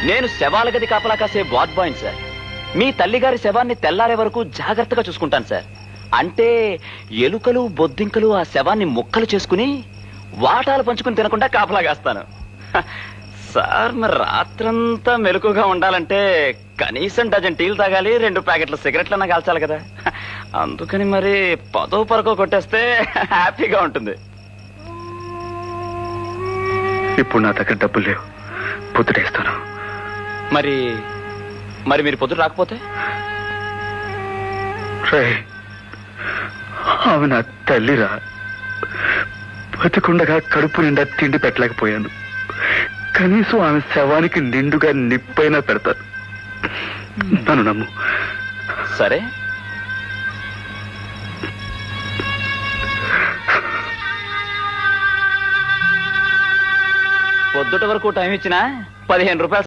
నేను శవాల గది కాపలా కాసే వార్డ్ బాయ్ని సార్. మీ తల్లిగారి శవాన్ని తెల్లారే వరకు జాగ్రత్తగా చూసుకుంటాను సార్. అంటే ఎలుకలు బొద్దింకలు ఆ శవాన్ని ముక్కలు చేసుకుని వాటాలు పంచుకుని తినకుండా కాపలా కాస్తాను. సార్ మరి రాత్రంతా మెలకుగా ఉండాలంటే కనీసం డజన్ టీలు తాగాలి, 2 ప్యాకెట్ల సిగరెట్లన్నా కాల్చాలి కదా. అందుకని మరి 10 పరకో కొట్టేస్తే హ్యాపీగా ఉంటుంది. ఇప్పుడు నా దగ్గర డబ్బులు లేవు, పొద్దుటేస్తాను. మరి మరి మీరు పొద్దుట రాకపోతే? ఆమె నా తల్లిరా. బతికుండగా కడుపు నిండా తిండి పెట్టలేకపోయాను. కనీసం ఆమె శవానికి నిండుగా నిప్పైనా పెడతాను. నన్ను నమ్ము. సరే, పొద్దుట వరకు టైం ఇచ్చినా 15 రూపాయలు